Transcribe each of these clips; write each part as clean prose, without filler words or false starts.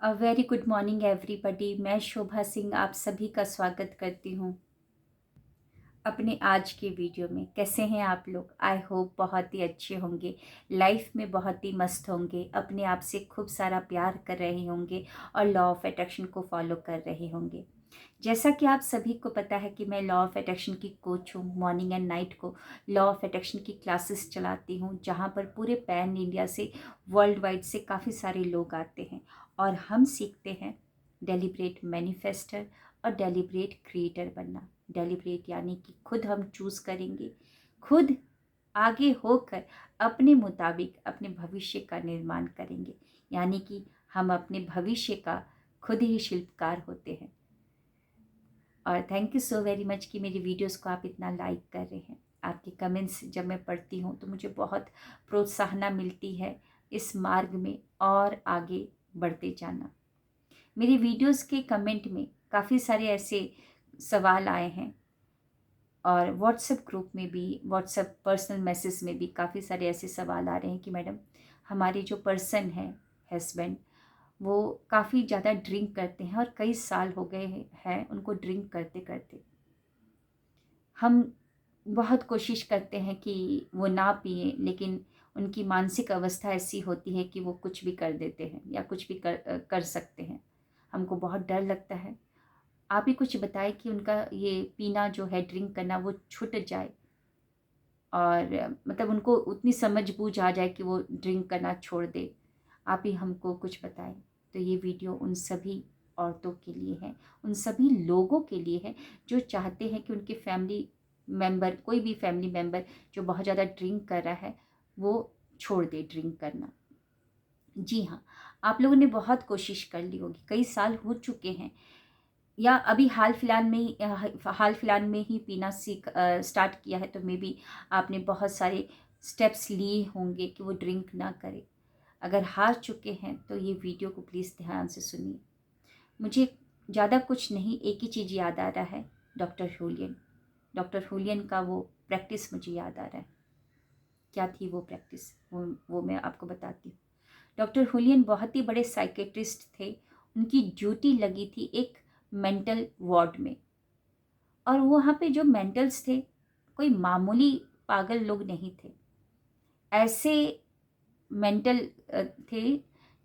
A very good morning everybody. मैं शोभा सिंह आप सभी का स्वागत करती हूँ अपने आज के वीडियो में। कैसे हैं आप लोग? आई होप बहुत ही अच्छे होंगे, लाइफ में बहुत ही मस्त होंगे, अपने आप से खूब सारा प्यार कर रहे होंगे और लॉ ऑफ अट्रैक्शन को फॉलो कर रहे होंगे। जैसा कि आप सभी को पता है कि मैं लॉ ऑफ अट्रैक्शन की कोच हूँ। मॉर्निंग एंड नाइट को लॉ ऑफ अट्रैक्शन की क्लासेस चलाती हूँ, जहाँ पर पूरे पैन इंडिया से, वर्ल्ड वाइड से काफ़ी सारे लोग आते हैं और हम सीखते हैं डेलिब्रेट मैनिफेस्टर और डेलिब्रेट क्रिएटर बनना। डेलिब्रेट यानी कि खुद हम चूज़ करेंगे, खुद आगे होकर अपने मुताबिक अपने भविष्य का निर्माण करेंगे, यानी कि हम अपने भविष्य का खुद ही शिल्पकार होते हैं। और thank you so very much कि मेरी वीडियोस को आप इतना लाइक कर रहे हैं। आपके कमेंट्स जब मैं पढ़ती हूँ तो मुझे बहुत प्रोत्साहना मिलती है इस मार्ग में और आगे बढ़ते जाना। मेरी वीडियोस के कमेंट में काफ़ी सारे ऐसे सवाल आए हैं और व्हाट्सएप ग्रुप में भी, व्हाट्सएप पर्सनल मैसेज में भी काफ़ी सारे ऐसे सवाल आ रहे हैं कि मैडम, हमारे जो पर्सन है, हस्बैंड, वो काफ़ी ज़्यादा ड्रिंक करते हैं और कई साल हो गए हैं उनको ड्रिंक करते करते। हम बहुत कोशिश करते हैं कि वो ना पिए, लेकिन उनकी मानसिक अवस्था ऐसी होती है कि वो कुछ भी कर देते हैं या कुछ भी कर सकते हैं। हमको बहुत डर लगता है। आप ही कुछ बताएं कि उनका ये पीना जो है, ड्रिंक करना, वो छूट जाए और मतलब उनको उतनी समझ बूझ आ जाए कि वो ड्रिंक करना छोड़ दे। आप ही हमको कुछ बताएं। तो ये वीडियो उन सभी औरतों के लिए है, उन सभी लोगों के लिए है जो चाहते हैं कि उनके फैमिली मेंबर, कोई भी फैमिली मेंबर जो बहुत ज़्यादा ड्रिंक कर रहा है, वो छोड़ दे ड्रिंक करना। जी हाँ, आप लोगों ने बहुत कोशिश कर ली होगी, कई साल हो चुके हैं या अभी हाल फिलहाल में ही पीना स्टार्ट किया है, तो मे बी आपने बहुत सारे स्टेप्स लिए होंगे कि वो ड्रिंक ना करे। अगर हार चुके हैं तो ये वीडियो को प्लीज़ ध्यान से सुनिए। मुझे ज़्यादा कुछ नहीं, एक ही चीज़ याद आ रहा है, डॉक्टर हुलियन। डॉक्टर हुलियन का वो प्रैक्टिस मुझे याद आ रहा है। क्या थी वो प्रैक्टिस, वो मैं आपको बताती हूँ। डॉक्टर हुलियन बहुत ही बड़े साइकेट्रिस्ट थे। उनकी ड्यूटी लगी थी एक मेंटल वार्ड में, और वहाँ पे जो मेंटल्स थे, कोई मामूली पागल लोग नहीं थे। ऐसे मेंटल थे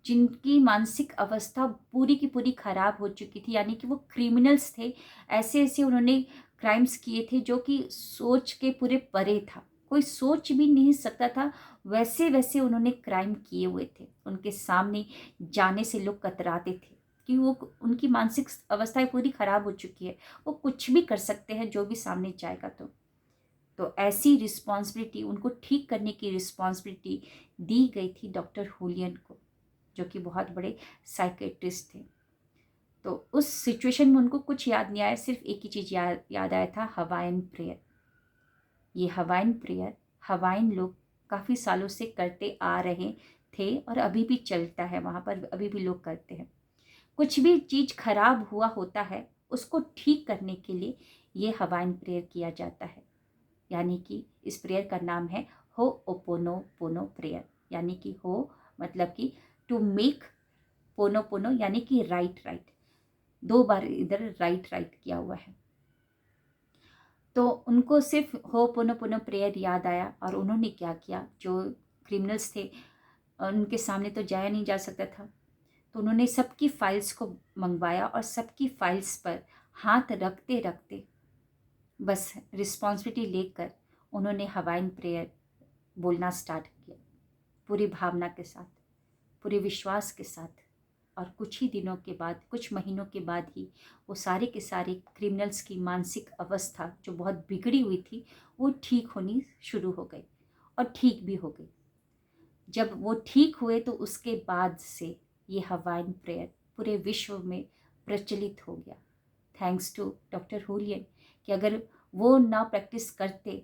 जिनकी मानसिक अवस्था पूरी की पूरी खराब हो चुकी थी, यानी कि वो क्रिमिनल्स थे। ऐसे ऐसे उन्होंने क्राइम्स किए थे जो कि सोच के पूरे परे था, कोई सोच भी नहीं सकता था। वैसे वैसे उन्होंने क्राइम किए हुए थे। उनके सामने जाने से लोग कतराते थे कि वो, उनकी मानसिक अवस्था पूरी खराब हो चुकी है, वो कुछ भी कर सकते हैं जो भी सामने जाएगा। तो ऐसी रिस्पॉन्सिबिलिटी, उनको ठीक करने की रिस्पॉन्सिबिलिटी दी गई थी डॉक्टर हुलियन को, जो कि बहुत बड़े साइकेट्रिस्ट थे। तो उस सिचुएशन में उनको कुछ याद नहीं आया, सिर्फ एक ही चीज़ याद आया था, हवाइन प्रेयर। ये हवाइन प्रेयर हवाइन लोग काफ़ी सालों से करते आ रहे थे और अभी भी चलता है, वहाँ पर अभी भी लोग करते हैं। कुछ भी चीज़ खराब हुआ होता है, उसको ठीक करने के लिए ये हवाइन प्रेयर किया जाता है। यानी कि इस प्रेयर का नाम है हो ओपोनो पोनो प्रेयर। यानी कि हो मतलब कि टू मेक, पोनो पोनो यानी कि राइट राइट, दो बार इधर राइट राइट किया हुआ है। तो उनको सिर्फ हो पोनो पोनो प्रेयर याद आया और उन्होंने क्या किया, जो क्रिमिनल्स थे उनके सामने तो जाया नहीं जा सकता था, तो उन्होंने सबकी फाइल्स को मंगवाया और सबकी फाइल्स पर हाथ रखते रखते, बस रिस्पॉन्सिबिलिटी लेकर उन्होंने हवाइन प्रेयर बोलना स्टार्ट किया, पूरी भावना के साथ, पूरे विश्वास के साथ। और कुछ ही दिनों के बाद, कुछ महीनों के बाद ही वो सारे के सारे क्रिमिनल्स की मानसिक अवस्था जो बहुत बिगड़ी हुई थी, वो ठीक होनी शुरू हो गई और ठीक भी हो गई। जब वो ठीक हुए तो उसके बाद से ये हवाइन प्रेयर पूरे विश्व में प्रचलित हो गया, थैंक्स टू डॉक्टर हुलियन। कि अगर वो ना प्रैक्टिस करते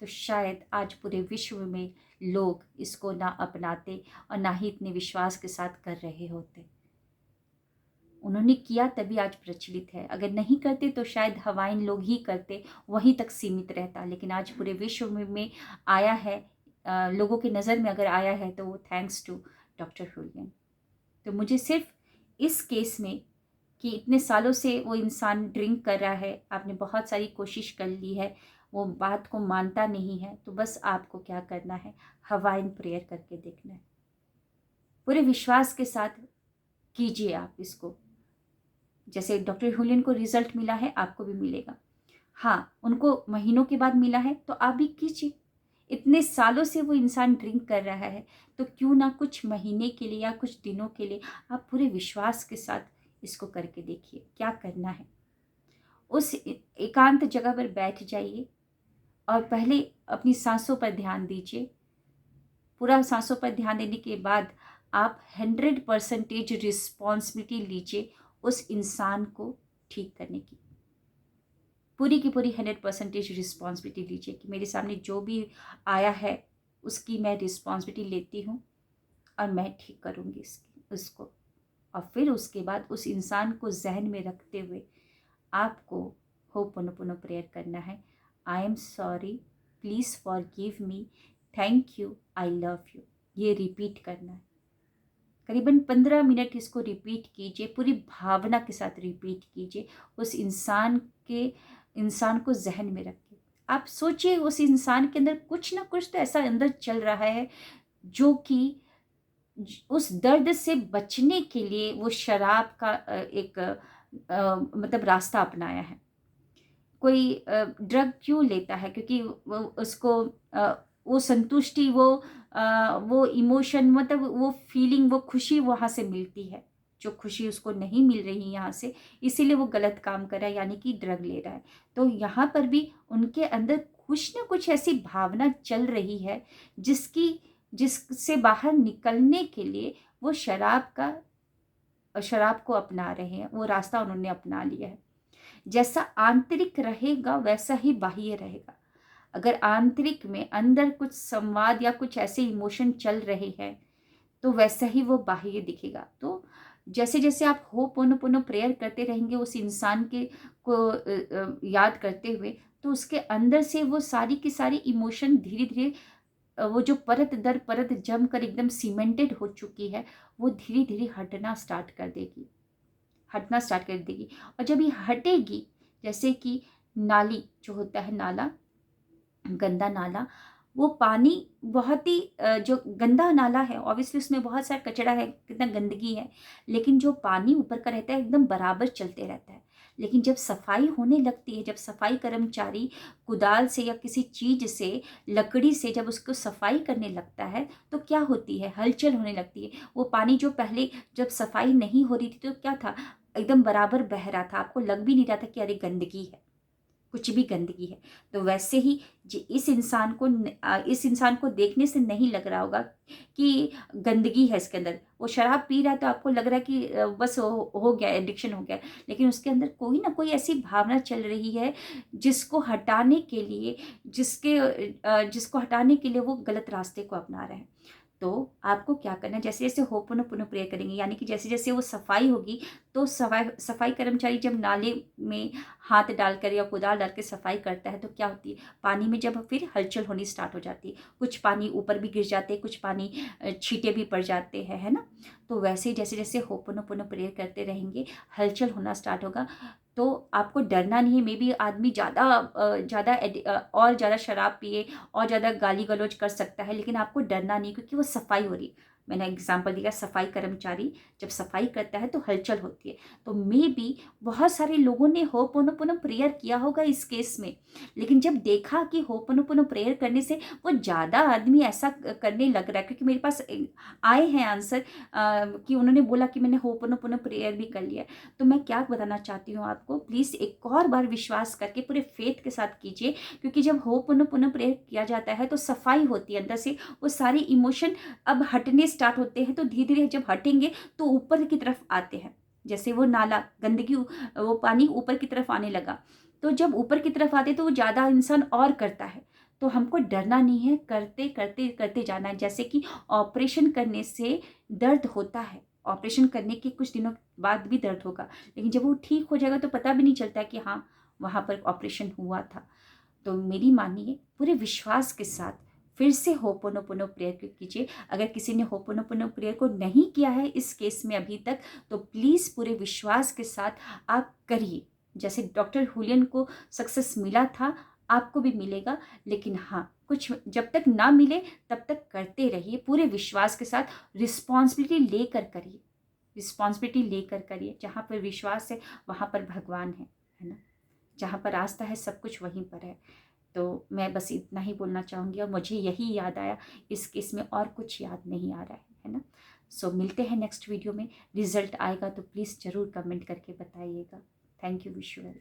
तो शायद आज पूरे विश्व में लोग इसको ना अपनाते और ना ही इतने विश्वास के साथ कर रहे होते। उन्होंने किया तभी आज प्रचलित है, अगर नहीं करते तो शायद हवाइन लोग ही करते, वहीं तक सीमित रहता। लेकिन आज पूरे विश्व में आया है, लोगों की नज़र में अगर आया है तो वो थैंक्स टू डॉक्टर हुलियन। तो मुझे सिर्फ इस केस में कि इतने सालों से वो इंसान ड्रिंक कर रहा है, आपने बहुत सारी कोशिश कर ली है, वो बात को मानता नहीं है, तो बस आपको क्या करना है, हवाइन प्रेयर करके देखना है। पूरे विश्वास के साथ कीजिए आप इसको। जैसे डॉक्टर हुलियन को रिजल्ट मिला है, आपको भी मिलेगा। हाँ, उनको महीनों के बाद मिला है, तो आप भी कीजिए। इतने सालों से वो इंसान ड्रिंक कर रहा है, तो क्यों ना कुछ महीने के लिए या कुछ दिनों के लिए आप पूरे विश्वास के साथ इसको करके देखिए। क्या करना है, उस एकांत जगह पर बैठ जाइए और पहले अपनी सांसों पर ध्यान दीजिए। पूरा सांसों पर ध्यान देने के बाद आप 100% रिस्पॉन्सिबिलिटी लीजिए उस इंसान को ठीक करने की। पूरी की पूरी 100% रिस्पॉन्सिबिलिटी लीजिए कि मेरे सामने जो भी आया है उसकी मैं रिस्पॉन्सिबिलिटी लेती हूँ और मैं ठीक करूँगी उसको। और फिर उसके बाद उस इंसान को जहन में रखते हुए आपको होपोनोपोनो प्रेयर करना है। I am sorry, please forgive me, thank you, I love you. ये रिपीट करना है। करीबन 15 मिनट इसको रिपीट कीजिए, पूरी भावना के साथ रिपीट कीजिए। उस इंसान को जहन में रखिए। आप सोचिए उस इंसान के अंदर कुछ ना कुछ तो ऐसा अंदर चल रहा है जो कि उस दर्द से बचने के लिए वो शराब का एक मतलब रास्ता अपनाया है। कोई ड्रग क्यों लेता है? क्योंकि उसको वो संतुष्टि, वो इमोशन, मतलब वो फीलिंग, वो खुशी वहाँ से मिलती है, जो खुशी उसको नहीं मिल रही यहाँ से, इसीलिए वो गलत काम कर रहा है, यानी कि ड्रग ले रहा है। तो यहाँ पर भी उनके अंदर कुछ ना कुछ ऐसी भावना चल रही है जिससे बाहर निकलने के लिए वो शराब को अपना रहे हैं, वो रास्ता उन्होंने अपना लिया है। जैसा आंतरिक रहेगा वैसा ही बाह्य रहेगा। अगर आंतरिक में अंदर कुछ संवाद या कुछ ऐसे इमोशन चल रहे हैं तो वैसा ही वो बाह्य दिखेगा। तो जैसे जैसे आप होपोनोपोनो प्रेयर करते रहेंगे उस इंसान को याद करते हुए, तो उसके अंदर से वो सारी की सारी इमोशन धीरे धीरे वो जो परत दर परत जमकर एकदम सीमेंटेड हो चुकी है, वो धीरे धीरे हटना स्टार्ट कर देगी। और जब ये हटेगी, जैसे कि नाली जो होता है, नाला, गंदा नाला, वो पानी बहुत ही जो गंदा नाला है, ऑब्वियसली उसमें बहुत सारा कचरा है, कितना गंदगी है, लेकिन जो पानी ऊपर का रहता है एकदम बराबर चलते रहता है। लेकिन जब सफाई होने लगती है, जब सफाई कर्मचारी कुदाल से या किसी चीज से, लकड़ी से जब उसको सफाई करने लगता है, तो क्या होती है, हलचल होने लगती है। वो पानी जो पहले जब सफाई नहीं हो रही थी तो क्या था, एकदम बराबर बह रहा था, आपको लग भी नहीं रहा था कि अरे गंदगी है, कुछ भी गंदगी है। तो वैसे ही इस इंसान को देखने से नहीं लग रहा होगा कि गंदगी है इसके अंदर। वो शराब पी रहा है तो आपको लग रहा है कि बस हो गया, एडिक्शन हो गया, लेकिन उसके अंदर कोई ना कोई ऐसी भावना चल रही है जिसको हटाने के लिए जिसको हटाने के लिए वो गलत रास्ते को अपना रहे हैं। तो आपको क्या करना है, जैसे जैसे होपोनोपोनो प्रेयर करेंगे, यानी कि जैसे जैसे वो सफाई होगी, तो सफाई कर्मचारी जब नाले में हाथ डालकर या कुदाल डाल के सफाई करता है तो क्या होती है, पानी में जब फिर हलचल होनी स्टार्ट हो जाती है, कुछ पानी ऊपर भी गिर जाते हैं, कुछ पानी छींटे भी पड़ जाते हैं, है ना। तो वैसे जैसे जैसे होपोनोपोनो प्रेयर करते रहेंगे, हलचल होना स्टार्ट होगा, तो आपको डरना नहीं है। मे बी आदमी और ज़्यादा शराब पिए और ज़्यादा गाली गलौज कर सकता है, लेकिन आपको डरना नहीं, क्योंकि वो सफाई हो रही। मैंने एग्जाम्पल दिया, सफाई कर्मचारी जब सफाई करता है तो हलचल होती है। तो मे बी बहुत सारे लोगों ने होपोनोपोनो प्रेयर किया होगा इस केस में, लेकिन जब देखा कि होपोनोपोनो प्रेयर करने से वो ज़्यादा आदमी ऐसा करने लग रहा है, क्योंकि मेरे पास आए हैं आंसर कि उन्होंने बोला कि मैंने होपोनोपोनो प्रेयर भी कर लिया। तो मैं क्या बताना चाहती हूँ आपको, प्लीज़ एक और बार विश्वास करके पूरे फेथ के साथ कीजिए, क्योंकि जब होपोनोपोनो प्रेयर किया जाता है तो सफाई होती है अंदर से, वो सारी इमोशन अब हटने स्टार्ट होते हैं। तो धीरे धीरे जब हटेंगे तो ऊपर की तरफ आते हैं, जैसे वो नाला गंदगी, वो पानी ऊपर की तरफ आने लगा, तो जब ऊपर की तरफ आते तो वो ज़्यादा इंसान और करता है। तो हमको डरना नहीं है, करते करते करते जाना है। जैसे कि ऑपरेशन करने से दर्द होता है, ऑपरेशन करने के कुछ दिनों बाद भी दर्द होगा, लेकिन जब वो ठीक हो जाएगा तो पता भी नहीं चलता कि हाँ वहाँ पर ऑपरेशन हुआ था। तो मेरी मानिए, पूरे विश्वास के साथ फिर से होपोनोपोनो प्रेयर कीजिए। अगर किसी ने होपोनोपोनो प्रेयर को नहीं किया है इस केस में अभी तक, तो प्लीज़ पूरे विश्वास के साथ आप करिए। जैसे डॉक्टर हुलियन को सक्सेस मिला था, आपको भी मिलेगा। लेकिन हाँ, कुछ जब तक ना मिले तब तक करते रहिए पूरे विश्वास के साथ। रिस्पॉन्सिबिलिटी लेकर करिए, रिस्पॉन्सिबिलिटी लेकर करिए। जहाँ पर विश्वास है वहाँ पर भगवान है ना। जहाँ पर आस्था है सब कुछ वहीं पर है। तो मैं बस इतना ही बोलना चाहूँगी, और मुझे यही याद आया, इस केस में और कुछ याद नहीं आ रहा है ना। सो मिलते हैं नेक्स्ट वीडियो में। रिजल्ट आएगा तो प्लीज़ ज़रूर कमेंट करके बताइएगा। Thank you, wish you well.